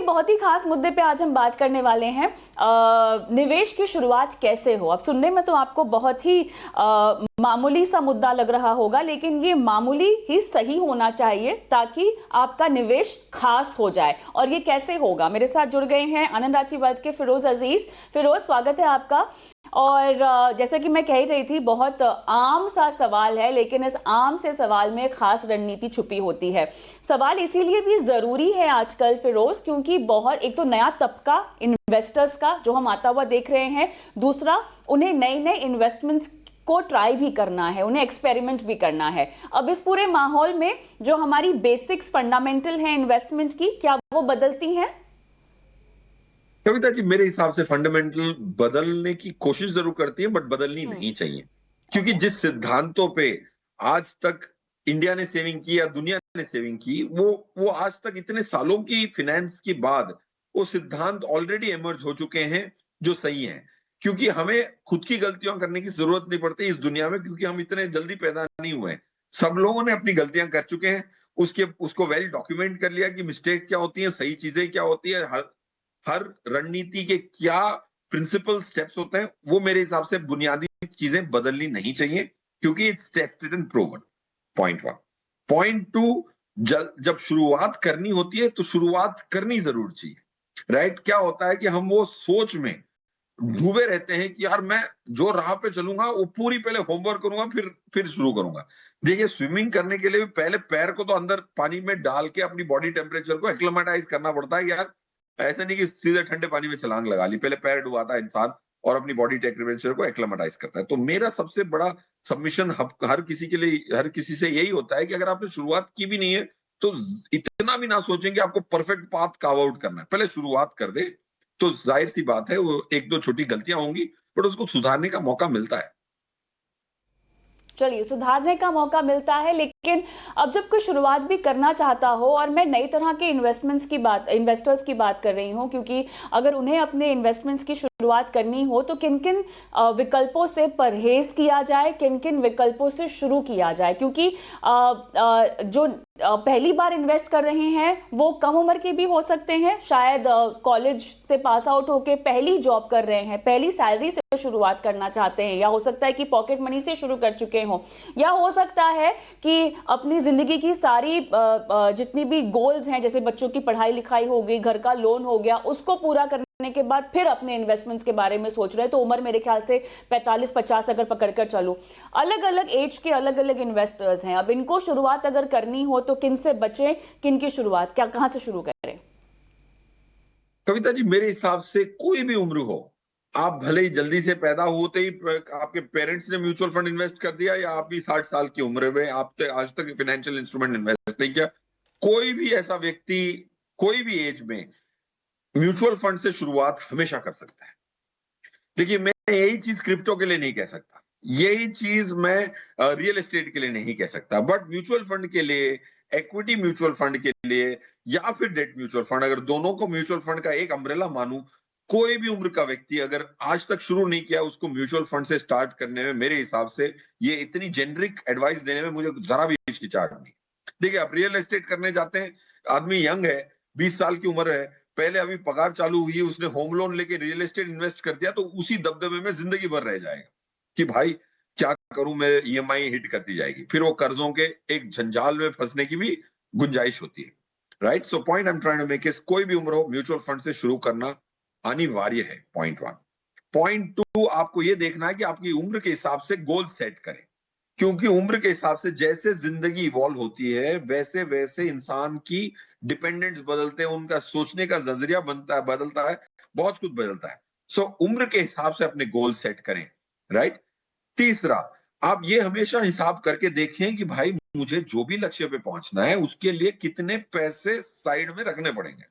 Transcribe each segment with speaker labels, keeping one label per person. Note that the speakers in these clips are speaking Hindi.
Speaker 1: एक बहुत ही खास मुद्दे पे आज हम बात करने वाले हैं। निवेश की शुरुआत कैसे हो। अब सुनने में तो आपको बहुत ही मामूली सा मुद्दा लग रहा होगा, लेकिन ये मामूली ही सही होना चाहिए ताकि आपका निवेश खास हो जाए। और ये कैसे होगा, मेरे साथ जुड़ गए हैं आनंद रांची वेल्थ के फिरोज अजीज। फिरोज, स्वागत है आपका। और जैसे कि मैं कह ही रही थी, बहुत आम सा सवाल है, लेकिन इस आम से सवाल में खास रणनीति छुपी होती है। सवाल इसीलिए भी जरूरी है आजकल फिरोज, क्योंकि बहुत एक तो नया तबका इन्वेस्टर्स का जो हम आता हुआ देख रहे हैं, दूसरा उन्हें नए नए इन्वेस्टमेंट्स को ट्राई भी करना है, उन्हें एक्सपेरिमेंट भी करना है। अब इस पूरे माहौल में जो हमारी बेसिक्स फंडामेंटल हैं इन्वेस्टमेंट की, क्या वो बदलती हैं?
Speaker 2: कविता जी, मेरे हिसाब से फंडामेंटल बदलने की कोशिश जरूर करती है, बट बदलनी नहीं चाहिए। क्योंकि
Speaker 1: ओके।
Speaker 2: जिस सिद्धांतों पे आज तक इंडिया ने सेविंग की या दुनिया ने सेविंग की, वो आज तक इतने सालों की फिनेंस के बाद वो सिद्धांत ऑलरेडी एमर्ज हो चुके हैं जो सही हैं। क्योंकि हमें खुद की गलतियां करने की जरूरत नहीं पड़ती इस दुनिया में, क्योंकि हम इतने जल्दी पैदा नहीं हुए हैं। सब लोगों ने अपनी गलतियां कर चुके हैं, उसको वेल डॉक्यूमेंट कर लिया कि मिस्टेक्स क्या होती हैं, सही चीजें क्या होती है, हर रणनीति के क्या प्रिंसिपल स्टेप्स होते हैं। वो मेरे हिसाब से बुनियादी चीजें बदलनी नहीं चाहिए, क्योंकि it's tested and proven. Point one. Point two, जब शुरुआत करनी होती है तो शुरुआत करनी जरूर चाहिए। राइट? क्या होता है कि हम वो सोच में डूबे रहते हैं कि यार मैं जो राह पे चलूंगा वो पूरी पहले होमवर्क करूंगा, फिर शुरू करूंगा। देखिए, स्विमिंग करने के लिए भी पहले पैर को तो अंदर पानी में डाल के अपनी बॉडी टेम्परेचर को एक्लेमेटाइज करना पड़ता है यार। ऐसा नहीं कि सीधे ठंडे पानी में छलांग लगा ली, पहले पैर डुबाता है इंसान और अपनी बॉडी टेम्परेचर को एक्लेमेटाइज करता है। तो मेरा सबसे बड़ा सबमिशन हर किसी के लिए, हर किसी से यही होता है कि अगर आपने शुरुआत की भी नहीं है तो इतना भी ना सोचें कि आपको परफेक्ट पाथ कार्व आउट करना है। पहले शुरुआत कर दे तो जाहिर सी बात है वो एक दो छोटी गलतियां होंगी, बट उसको सुधारने का मौका मिलता है।
Speaker 1: चलिए, सुधारने का मौका मिलता है, लेकिन अब जब कोई शुरुआत भी करना चाहता हो, और मैं नई तरह के इन्वेस्टर्स की बात कर रही हूँ, क्योंकि अगर उन्हें अपने इन्वेस्टमेंट्स की शुरुआत करनी हो तो किन किन विकल्पों से परहेज किया जाए, किन किन विकल्पों से शुरू किया जाए। क्योंकि जो पहली बार इन्वेस्ट कर रहे हैं वो कम उम्र के भी हो सकते हैं, शायद कॉलेज से पास आउट होके पहली जॉब कर रहे हैं, पहली सैलरी से शुरुआत करना चाहते हैं, या हो सकता है कि पॉकेट मनी से शुरू कर चुके हों, या हो सकता है कि अपनी जिंदगी की सारी जितनी भी गोल्स हैं, जैसे बच्चों की पढ़ाई लिखाई हो गई, घर का लोन हो गया, उसको पूरा करने के बाद फिर अपने इन्वेस्टमेंट्स के बारे में सोच रहे हैं। तो उम्र मेरे ख्याल से 45-50 अगर पकड़कर चलो, अलग अलग एज के अलग अलग इन्वेस्टर्स हैं। अब इनको शुरुआत अगर करनी हो तो किन से बचें, किन की शुरुआत, क्या कहां से शुरू करें?
Speaker 2: कविता जी, मेरे हिसाब से कोई भी उम्र हो, आप भले ही जल्दी से पैदा होते ही आपके पेरेंट्स ने म्यूचुअल फंड इन्वेस्ट कर दिया, या आप भी 60 साल की उम्र में आप आज तक फाइनेंशियल इंस्ट्रूमेंट इन्वेस्ट नहीं किया, कोई भी ऐसा व्यक्ति कोई भी एज में म्यूचुअल फंड से शुरुआत हमेशा कर सकता है। देखिए, मैं यही चीज क्रिप्टो के लिए नहीं कह सकता, यही चीज मैं रियल एस्टेट के लिए नहीं कह सकता, बट म्यूचुअल फंड के लिए, इक्विटी म्यूचुअल फंड के लिए, या फिर डेट म्यूचुअल फंड, अगर दोनों को म्यूचुअल फंड का एक अम्ब्रेला मानूं, कोई भी उम्र का व्यक्ति अगर आज तक शुरू नहीं किया उसको म्यूचुअल फंड से स्टार्ट करने में, मेरे हिसाब से ये इतनी जेनरिक एडवाइस देने में मुझे जरा भी हिचकिचाहट नहीं। देखिए, आप रियल एस्टेट करने जाते हैं, आदमी यंग है, 20 साल की उम्र है, पहले अभी पगार चालू हुई है, उसने होम लोन लेके रियल एस्टेट इन्वेस्ट कर दिया, तो उसी दबदबे में जिंदगी भर रह जाएगा कि भाई क्या करूं मैं, ईएमआई हिट करती जाएगी, फिर वो कर्जों के एक जंजाल में फंसने की भी गुंजाइश होती है। Right? So point I am trying to make is, कोई भी उम्र हो, म्यूचुअल फंड से शुरू करना अनिवार्य है। Point one. पॉइंट टू, आपको ये देखना है कि आपकी उम्र के हिसाब से गोल सेट करें, क्योंकि उम्र के हिसाब से जैसे जिंदगी इवॉल्व होती है वैसे वैसे इंसान की डिपेंडेंट्स बदलते हैं, उनका सोचने का नजरिया बदलता है, बहुत कुछ बदलता है। सो उम्र के हिसाब से अपने गोल सेट करें। राइट? तीसरा, आप ये हमेशा हिसाब करके देखें कि भाई मुझे जो भी लक्ष्य पे पहुंचना है उसके लिए कितने पैसे साइड में रखने पड़ेंगे।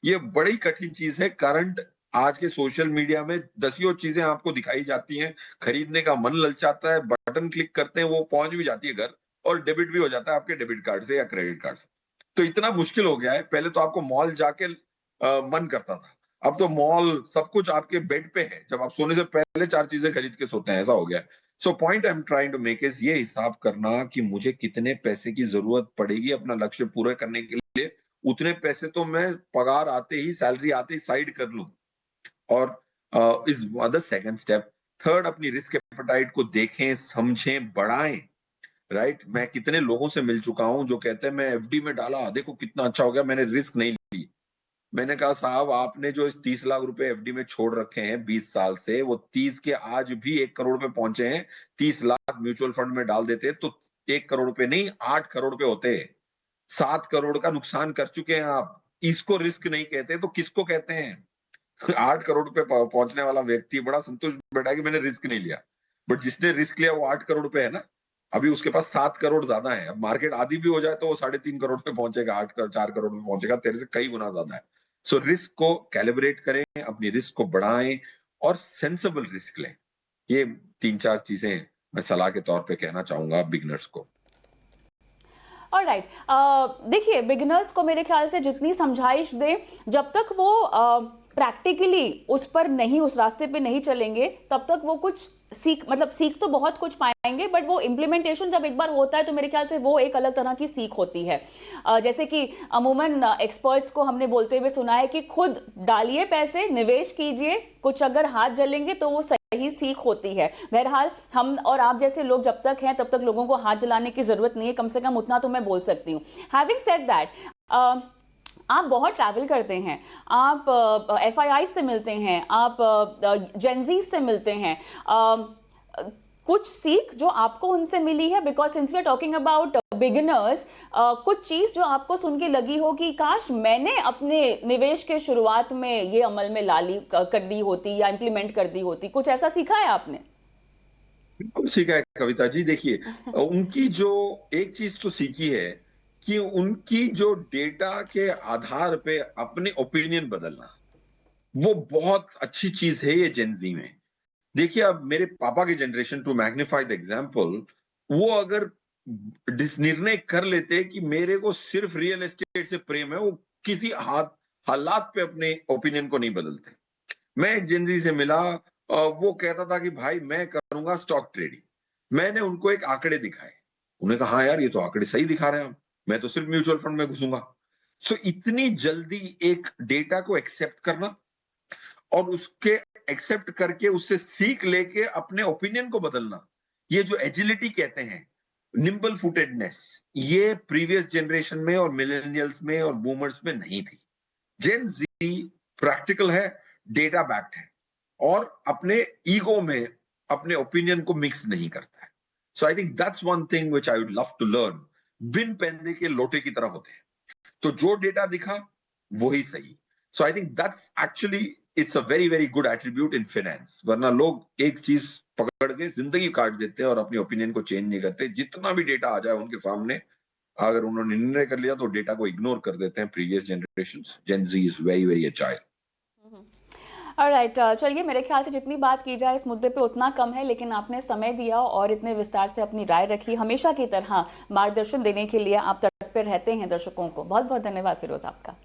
Speaker 2: ये बड़ी कठिन चीज है। करंट आज के सोशल मीडिया में दसियों चीजें आपको दिखाई जाती हैं, खरीदने का मन ललचाता है, बटन क्लिक करते हैं, वो पहुंच भी जाती है घर, और डेबिट भी हो जाता है आपके डेबिट कार्ड से या क्रेडिट कार्ड से। तो इतना मुश्किल हो गया है। पहले तो आपको मॉल जाके मन करता था, अब तो मॉल सब कुछ आपके बेड पे है, जब आप सोने से पहले चार चीजें खरीद के सोते हैं, ऐसा हो गया है। So point I am trying to make is, ये हिसाब करना कि मुझे कितने पैसे की जरूरत पड़ेगी अपना लक्ष्य पूरा करने के लिए, उतने पैसे तो मैं पगार आते ही, सैलरी आते ही साइड कर लूं। और is the second step. Third, अपनी रिस्क एपेटाइट को देखें, समझें, बढ़ाएं। राइट, मैं कितने लोगों से मिल चुका हूं जो कहते हैं मैं एफडी में डाला, देखो कितना अच्छा हो गया, मैंने रिस्क नहीं ली। मैंने कहा साहब, आपने जो इस 30 लाख रुपए एफडी में छोड़ रखे हैं 20 साल से, वो 30 के आज भी 1 करोड़ पे पहुंचे हैं। 30 लाख म्यूचुअल फंड में डाल देते तो 1 करोड़ पे नहीं, 8 करोड़ पे होते। 7 करोड़ का नुकसान कर चुके हैं आप। इसको रिस्क नहीं कहते तो किसको कहते हैं? 8 करोड़ पे पहुंचने वाला व्यक्ति बड़ा संतुष्ट बैठा है कि मैंने रिस्क नहीं लिया। बट जिसने रिस्क लिया वो 8 करोड़ पे है ना। अभी उसके पास 7 करोड़ ज्यादा है। अब मार्केट आधी भी हो जाए तो वो 3.5 करोड़ पे पहुंचेगा, 4 करोड़ पे पहुंचेगा, तेरे से कई गुना ज्यादा है। सो रिस्क को कैलिब्रेट करें, अपनी रिस्क को बढ़ाएं और सेंसिबल रिस्क लें। ये 3-4 चीजें मैं सलाह के तौर पे कहना चाहूंगा बिगनर्स को।
Speaker 1: ऑलराइट, देखिए, बिगिनर्स को मेरे ख्याल से जितनी समझाइश दें, जब तक वो प्रैक्टिकली उस पर नहीं, उस रास्ते पे नहीं चलेंगे, तब तक वो कुछ सीख तो बहुत कुछ पाएंगे, बट वो इम्प्लीमेंटेशन जब एक बार होता है तो मेरे ख्याल से वो एक अलग तरह की सीख होती है। जैसे कि अमूमन एक्सपर्ट्स को हमने बोलते हुए सुना है कि खुद डालिए पैसे, निवेश कीजिए, कुछ अगर हाथ जलेंगे तो वो सही सीख होती है। बहरहाल, हम और आप जैसे लोग जब तक हैं तब तक लोगों को हाथ जलाने की जरूरत नहीं है, कम से कम उतना तो मैं बोल सकती हूँ। हैविंग सेड दैट, आप बहुत ट्रैवल करते हैं, आप FII से मिलते हैं, आप जेनजी से मिलते हैं, कुछ सीख जो आपको उनसे मिली है, because since we are talking about beginners, कुछ चीज जो आपको सुन के लगी हो कि काश मैंने अपने निवेश के शुरुआत में ये अमल में कर दी होती या इम्प्लीमेंट कर दी होती, कुछ ऐसा सीखा है आपने?
Speaker 2: बिल्कुल सीखा है कविता जी। देखिए, उनकी जो एक चीज तो सीखी है कि उनकी जो डेटा के आधार पे अपने ओपिनियन बदलना, वो बहुत अच्छी चीज है ये जेनजी में। देखिए, अब मेरे पापा के generation, to magnify the example, वो अगर निर्णय कर लेते कि मेरे को सिर्फ रियल एस्टेट से प्रेम है, वो किसी हालात पे अपने ओपिनियन को नहीं बदलते। मैं एक जेनजी से मिला, वो कहता था कि भाई मैं करूंगा स्टॉक ट्रेडिंग। मैंने उनको एक आंकड़े दिखाए, उन्होंने कहा हाँ यार, ये तो आंकड़े सही दिखा रहे हैं हम, मैं तो सिर्फ म्यूचुअल फंड में घुसूंगा। सो इतनी जल्दी एक डेटा को एक्सेप्ट करना और उसके एक्सेप्ट करके उससे सीख लेके अपने ओपिनियन को बदलना, ये जो एजिलिटी कहते हैं, निम्बल फुटेडनेस, ये प्रीवियस जनरेशन में और मिलेनियल्स में और बूमर्स में नहीं थी। जेन जी प्रैक्टिकल है, डेटा बैक्ड है और अपने ईगो में अपने ओपिनियन को मिक्स नहीं करता है। So I think that's one thing which I would love to learn. बिन पहनने के लोटे की तरह होते हैं, तो जो डेटा दिखा वही सही। So I think that's actually it's a very very good attribute in finance. वरना लोग एक चीज पकड़ के जिंदगी काट देते हैं और अपनी ओपिनियन को चेंज नहीं करते। जितना भी डेटा आ जाए उनके सामने, अगर उन्होंने निर्णय कर लिया तो डेटा को इग्नोर कर देते हैं previous generations. Gen Z is very very agile.
Speaker 1: Alright, चलिए, मेरे ख्याल से जितनी बात की जाए इस मुद्दे पे उतना कम है, लेकिन आपने समय दिया और इतने विस्तार से अपनी राय रखी। हमेशा की तरह मार्गदर्शन देने के लिए आप तट पर रहते हैं दर्शकों को। बहुत बहुत धन्यवाद फिरोज आपका।